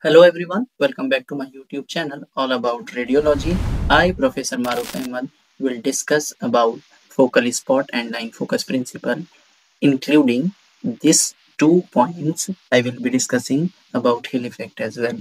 Hello everyone, welcome back to my YouTube channel all about radiology. I, Professor Maruf Ahmed, will discuss about focal spot and line focus principle, including these 2 points. I will be discussing about Hill effect as well.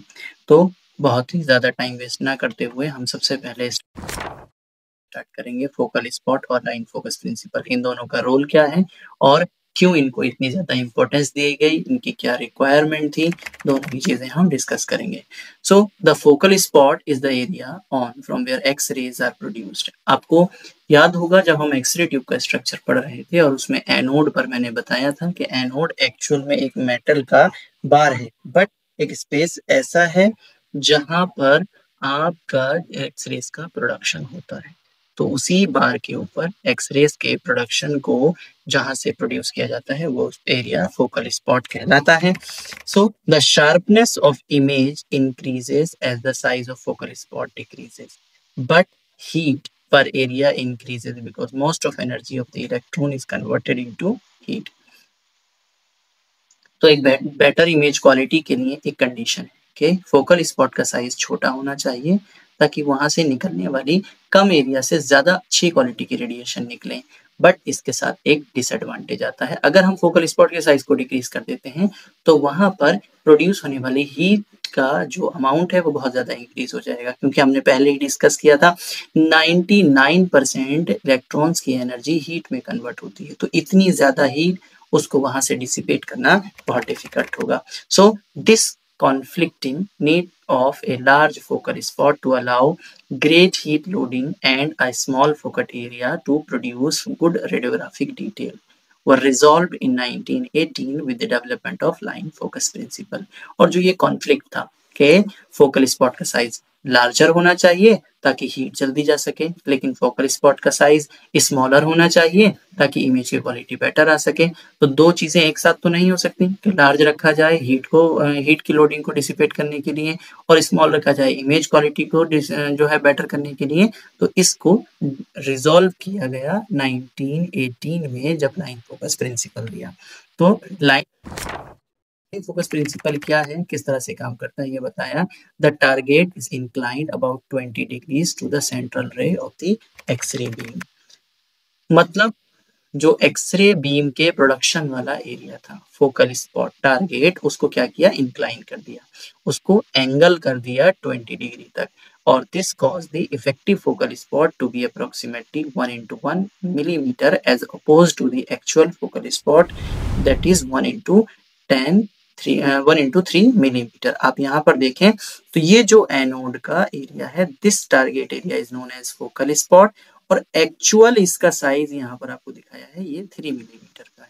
तो बहुत ही ज़्यादा time waste ना करते हुए हम सबसे पहले start करेंगे फोकल स्पॉट और लाइन फोकस प्रिंसिपल, इन दोनों का रोल क्या है और क्यों इनको इतनी ज्यादा इंपॉर्टेंस दी गई, इनकी क्या रिक्वायरमेंट थी, दोनों ही चीजें हम डिस्कस करेंगे। So the focal spot is the area on from where X rays are produced. आपको याद होगा जब हम एक्सरे ट्यूब का स्ट्रक्चर पढ़ रहे थे और उसमें एनोड पर मैंने बताया था कि एनोड एक्चुअल में एक मेटल का बार है, बट एक स्पेस ऐसा है जहां पर आपका एक्सरेज का प्रोडक्शन होता है। तो उसी बार के ऊपर एक्सरेज के प्रोडक्शन को जहां से प्रोड्यूस किया जाता है वो एरिया फोकल स्पॉट कहलाता है। So the sharpness of image increases as the size of focal spot decreases, but heat per area increases because most of energy of the electron is converted into heat. तो एक better image quality के लिए एक condition है कि focal spot का size छोटा होना चाहिए ताकि वहां से निकलने वाली कम एरिया से ज्यादा अच्छी क्वालिटी की रेडिएशन निकले। बट इसके साथ एक डिसएडवांटेज आता है, अगर हम फोकल स्पॉट के साइज को डिक्रीज कर देते हैं तो वहां पर प्रोड्यूस होने वाली हीट का जो अमाउंट है वो बहुत ज्यादा इंक्रीज हो जाएगा, क्योंकि हमने पहले ही डिस्कस किया था 99% इलेक्ट्रॉन्स की एनर्जी हीट में कन्वर्ट होती है, तो इतनी ज्यादा हीट उसको वहां से डिसिपेट करना बहुत डिफिकल्ट होगा। So this conflicting need of a large focal spot to allow great heat loading and a small focal area to produce good radiographic detail were resolved in 1918 with the development of line focus principle। और जो ये conflict था कि focal spot का size larger होना चाहिए ताकि heat जल्दी जा सके, लेकिन फोकल स्पॉट का साइज स्मॉलर होना चाहिए ताकि इमेज की क्वालिटी बेटर आ सके। तो दो चीजें एक साथ तो नहीं हो सकती कि लार्ज रखा जाए हीट की लोडिंग को डिसिपेट करने के लिए और स्मॉल रखा जाए इमेज क्वालिटी को जो है बेटर करने के लिए। तो इसको रिजॉल्व किया गया 1918 में जब लाइन फोकस प्रिंसिपल दिया। तो लाइन फोकस प्रिंसिपल क्या है, किस तरह से काम करता है, ये बताया। The target is inclined about 20 degrees to the central ray of the X-ray beam. मतलब जो एक्सरे बीम के प्रोडक्शन वाला एरिया था फोकल स्पॉट टारगेट, उसको क्या किया, इंक्लाइन कर दिया, उसको एंगल कर दिया 20 डिग्री तक। और this causes the effective focal spot to be approximately 1:1 millimetre as opposed to the actual focal spot that is 1:3 millimetre. आप यहाँ पर देखें तो ये जो एनोड का एरिया है, this target area is known as focal spot, और एक्चुअल इसका साइज यहाँ पर आपको दिखाया है ये 3 मिलीमीटर का है,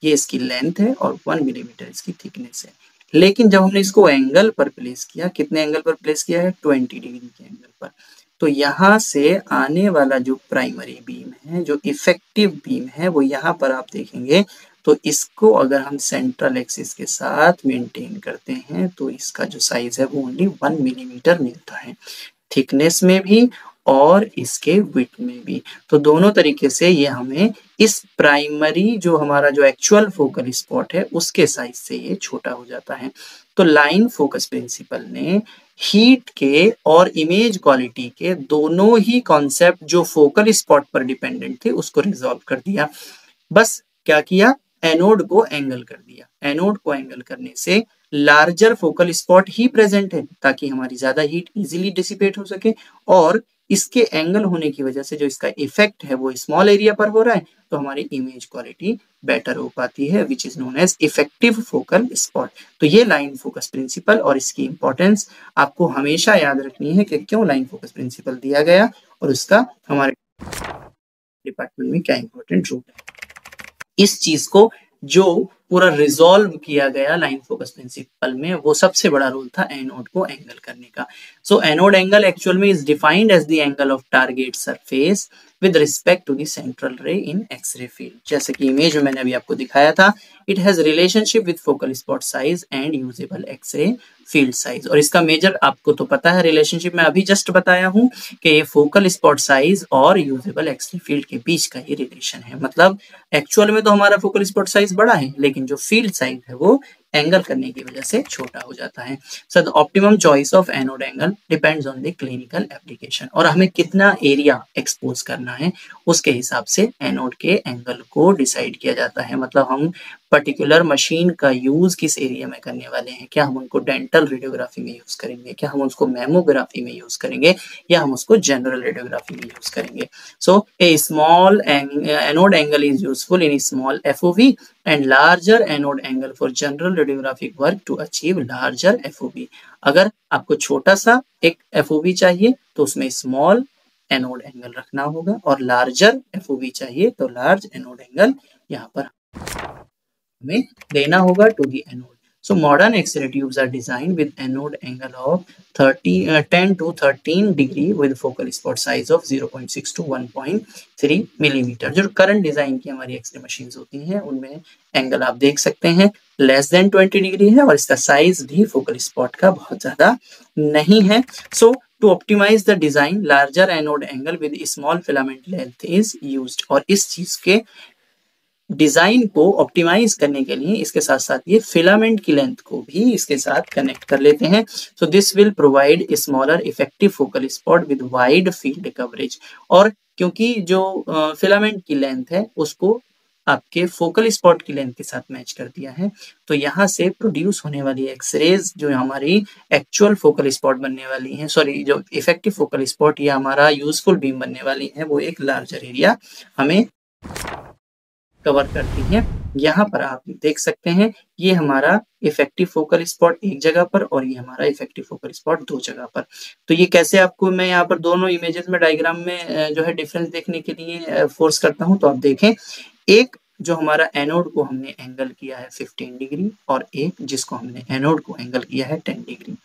ये इसकी लेंथ है और 1 मिलीमीटर इसकी थिकनेस है। लेकिन जब हमने इसको एंगल पर प्लेस किया, कितने एंगल पर प्लेस किया है, 20 डिग्री के एंगल पर, तो यहाँ से आने वाला जो प्राइमरी बीम है, जो इफेक्टिव बीम है, वो यहाँ पर आप देखेंगे तो इसको अगर हम सेंट्रल एक्सिस के साथ मेंटेन करते हैं तो इसका जो साइज है वो ओनली 1 मिलीमीटर मिलता है, थिकनेस में भी और इसके विड्थ में भी। तो दोनों तरीके से ये हमें इस प्राइमरी जो हमारा जो एक्चुअल फोकल स्पॉट है उसके साइज से ये छोटा हो जाता है। तो लाइन फोकस प्रिंसिपल ने हीट के और इमेज क्वालिटी के दोनों ही कॉन्सेप्ट जो फोकल स्पॉट पर डिपेंडेंट थे उसको रिजॉल्व कर दिया। बस क्या किया, एनोड को एंगल कर दिया। एनोड को एंगल करने से लार्जर फोकल स्पॉट ही प्रेजेंट है ताकि हमारी ज्यादा हीट इजीली डिसिपेट हो सके, और इसके एंगल होने की वजह से जो इसका इफेक्ट है वो स्मॉल एरिया पर हो रहा है, तो हमारी इमेज क्वालिटी बेटर हो पाती है, which is known as effective focal spot. तो ये लाइन फोकस प्रिंसिपल और इसकी इंपॉर्टेंस आपको हमेशा याद रखनी है कि क्यों लाइन फोकस प्रिंसिपल दिया गया और उसका हमारे डिपार्टमेंट में क्या इंपॉर्टेंट रोल है। इस चीज को जो पूरा रिजॉल्व किया गया लाइन फोकस प्रिंसिपल में, वो सबसे बड़ा रोल था एनोड को एंगल करने का। सो एनोड एंगल एक्चुअल में is defined as the angle of target surface with respect to the central ray in x ray field. जैसे कि इमेज में मैंने अभी आपको दिखाया था, it has relationship with focal spot size and usable X-ray field size. और इसका मेजर आपको तो पता है, रिलेशनशिप मैं अभी जस्ट बताया हूं कि ये फोकल स्पॉट साइज और यूजेबल एक्सरे फील्ड के बीच का ये रिलेशन है। मतलब एक्चुअल में तो हमारा फोकल स्पॉट साइज बड़ा है, लेकिन जो फील्ड साइज है वो एंगल करने की वजह से छोटा हो जाता है। So the optimum choice of anode angle depends on the clinical application, और हमें कितना एरिया एक्सपोज करना है उसके हिसाब से एनोड के एंगल को डिसाइड किया जाता है। मतलब हम पर्टिकुलर मशीन का यूज किस एरिया में करने वाले हैं, क्या हम उनको डेंटल रेडियोग्राफी में यूज करेंगे, क्या हम उसको मेमोग्राफी में यूज करेंगे, या हम उसको जनरल रेडियोग्राफी में यूज करेंगे। So a small anode angle is useful in small FOV and larger anode angle for general radiographic work to achieve larger FOV। अगर आपको छोटा सा एक FOV चाहिए तो उसमें स्मॉल एनोड एंगल रखना होगा, और लार्जर FOV चाहिए तो लार्ज एनोड एंगल यहाँ पर हमें देना होगा to the anode. So modern X-ray tubes are designed with anode angle of 10 to 13 degree with focal spot size of 0.6 to 1.3 millimetre. जो करंट डिजाइन की हमारी एक्सरे मशीन होती हैं उनमें एंगल आप देख सकते हैं लेस देन 20 डिग्री है, और इसका साइज भी फोकल स्पॉट का बहुत ज्यादा नहीं है। So to optimize the design larger anode angle with small filament length is used, और इस चीज के डिजाइन को ऑप्टिमाइज करने के लिए इसके साथ साथ ये फिलामेंट की लेंथ को भी इसके साथ कनेक्ट कर लेते हैं। So this will provide smaller effective focal spot with wide field coverage, और क्योंकि जो फिलामेंट की लेंथ है उसको आपके फोकल स्पॉट की लेंथ के साथ मैच कर दिया है, तो यहाँ से प्रोड्यूस होने वाली एक्सरेज जो हमारी एक्चुअल फोकल स्पॉट बनने वाली है, सॉरी जो इफेक्टिव फोकल स्पॉट या हमारा यूजफुल बीम बनने वाली है, वो एक लार्जर एरिया हमें कवर करती हैं। यहाँ पर आप देख सकते हैं ये हमारा इफेक्टिव फोकल स्पॉट एक जगह पर और ये हमारा इफेक्टिव फोकल स्पॉट दो जगह पर। तो ये कैसे आपको मैं यहाँ पर दोनों इमेजेस में डायग्राम में जो है डिफरेंस देखने के लिए फोर्स करता हूँ। तो आप देखें एक जो हमारा एनोड को हमने एंगल किया है 15 डिग्री और एक जिसको हमने एनोड को एंगल किया है 10 डिग्री।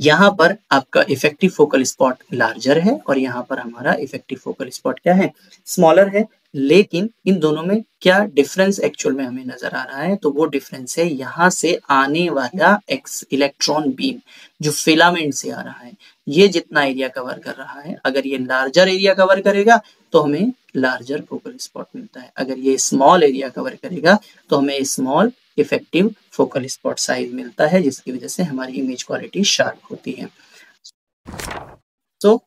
यहाँ पर आपका इफेक्टिव फोकल स्पॉट लार्जर है और यहाँ पर हमारा इफेक्टिव फोकल स्पॉट क्या है, स्मॉलर है। लेकिन इन दोनों में क्या डिफरेंस एक्चुअल में हमें नजर आ रहा है, तो वो डिफरेंस है यहाँ से आने वाला इलेक्ट्रॉन बीम जो फिलामेंट से आ रहा है, ये जितना एरिया कवर कर रहा है, अगर ये लार्जर एरिया कवर करेगा तो हमें लार्जर फोकल स्पॉट मिलता है, अगर ये स्मॉल एरिया कवर करेगा तो हमें small effective focal spot size मिलता है, जिसकी वजह से हमारी इमेज क्वालिटी शार्प होती है। तो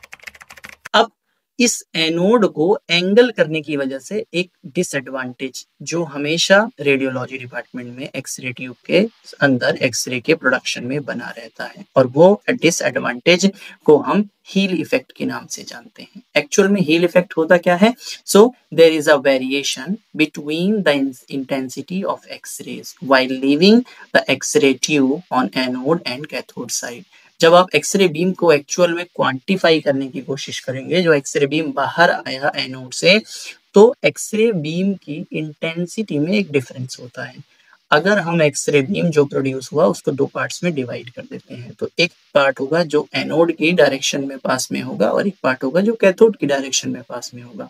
अब इस एनोड को एंगल करने की वजह से एक डिसएडवांटेज जो हमेशा रेडियोलॉजी डिपार्टमेंट में एक्सरे ट्यूब के अंदर एक्सरे के प्रोडक्शन में बना रहता है, और वो डिसएडवांटेज को हम हील इफेक्ट के नाम से जानते हैं। एक्चुअल में हील इफेक्ट होता क्या है, so there is a variation between the intensity of X-rays while leaving the X-ray tube on anode and cathode side. जब आप एक्सरे बीम को एक्चुअल में क्वांटिफाई करने की कोशिश करेंगे, जो एक्सरे बीम बाहर आया एनोड से, तो एक्सरे बीम की इंटेंसिटी में एक डिफरेंस होता है। अगर हम एक्सरे बीम जो प्रोड्यूस हुआ उसको दो पार्ट्स में डिवाइड कर देते हैं, तो एक पार्ट होगा जो एनोड की डायरेक्शन में पास में होगा और एक पार्ट होगा जो कैथोड की डायरेक्शन में पास में होगा।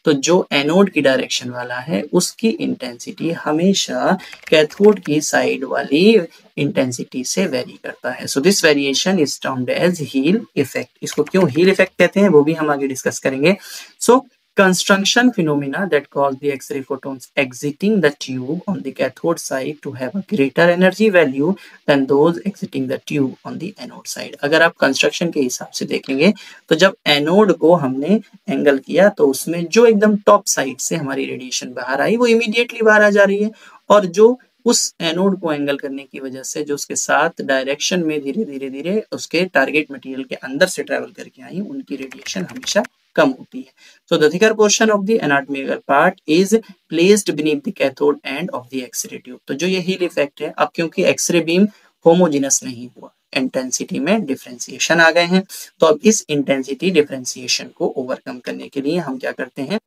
तो जो एनोड की डायरेक्शन वाला है उसकी इंटेंसिटी हमेशा कैथोड की साइड वाली इंटेंसिटी से वेरी करता है। So this variation is termed as heel effect. इसको क्यों हील इफेक्ट कहते हैं वो भी हम आगे डिस्कस करेंगे। सो construction phenomena that cause the X-ray photons exiting the tube on the cathode side to have a greater energy value than those exiting the tube on the anode side। अगर आप construction के हिसाब से देखेंगे तो जब anode को हमने एंगल किया तो उसमें जो एकदम टॉप साइड से हमारी रेडिएशन बाहर आई वो इमीडिएटली बाहर आ जा रही है, और जो उस एनोड को एंगल करने की वजह से जो उसके साथ डायरेक्शन में धीरे धीरे धीरे उसके टारगेट मटेरियल के अंदर से ट्रेवल करके आई उनकी रेडिएशन हमेशा कम होती है। So the thicker portion of the anatomical part is placed beneath the cathode end of the X-ray tube। तो जो ये हील इफेक्ट है, अब क्योंकि एक्सरे बीम होमोजेनस नहीं हुआ, इंटेंसिटी में डिफरेंशिएशन आ गए हैं, तो अब इस इंटेंसिटी डिफरेंशिएशन को ओवरकम करने के लिए हम क्या करते हैं,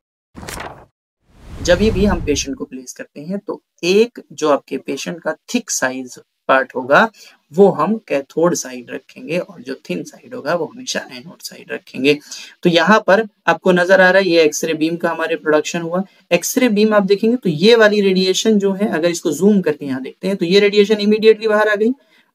जब भी हम पेशेंट को प्लेस करते हैं तो एक जो आपके पेशेंट का थिक साइज पार्ट होगा वो हम कैथोड साइड रखेंगे और जो थिन साइड होगा वो हमेशा एनोड साइड रखेंगे। तो यहाँ पर आपको नजर आ रहा है ये एक्सरे बीम का हमारे प्रोडक्शन हुआ। एक्सरे बीम आप देखेंगे तो ये वाली रेडिएशन जो है, अगर इसको जूम करके यहाँ देखते हैं तो ये रेडिएशन इमीडिएटली बाहर आ गई,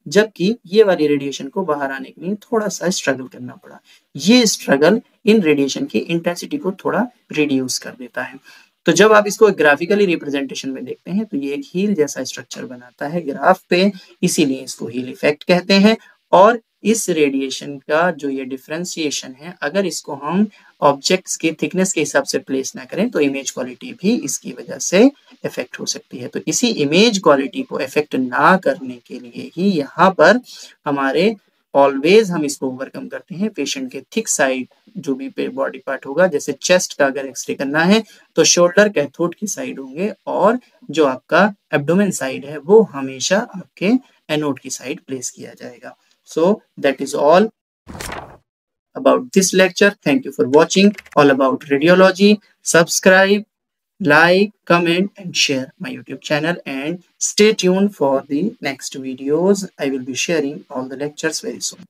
जबकि ये वाली रेडिएशन को बाहर आने के लिए थोड़ा सा स्ट्रगल करना पड़ा। ये स्ट्रगल इन रेडिएशन की इंटेंसिटी को थोड़ा रिड्यूस कर देता है। तो जब आप इसको ग्राफिकली रिप्रेजेंटेशन में देखते हैं तो ये एक हील जैसा स्ट्रक्चर बनाता है ग्राफ पे, इसीलिए इसको हील इफेक्ट कहते हैं। और इस रेडिएशन का जो ये डिफरेंशिएशन है, अगर इसको हम ऑब्जेक्ट्स की थिकनेस के हिसाब से प्लेस ना करें तो इमेज क्वालिटी भी इसकी वजह से इफेक्ट हो सकती है। तो इसी इमेज क्वालिटी को इफेक्ट ना करने के लिए ही यहाँ पर हमारे ऑलवेज हम इसको ओवरकम करते हैं। पेशेंट के थिक साइड जो भी बॉडी पार्ट होगा, जैसे चेस्ट का अगर एक्सरे करना है तो शोल्डर कैथोड की साइड होंगे, और जो आपका एब्डोमेन साइड है वो हमेशा आपके एनोड की साइड प्लेस किया जाएगा। So that is all about this lecture. Thank you for watching all about radiology. Subscribe, like, comment and share my YouTube channel, and stay tuned for the next videos. I will be sharing all the lectures very soon.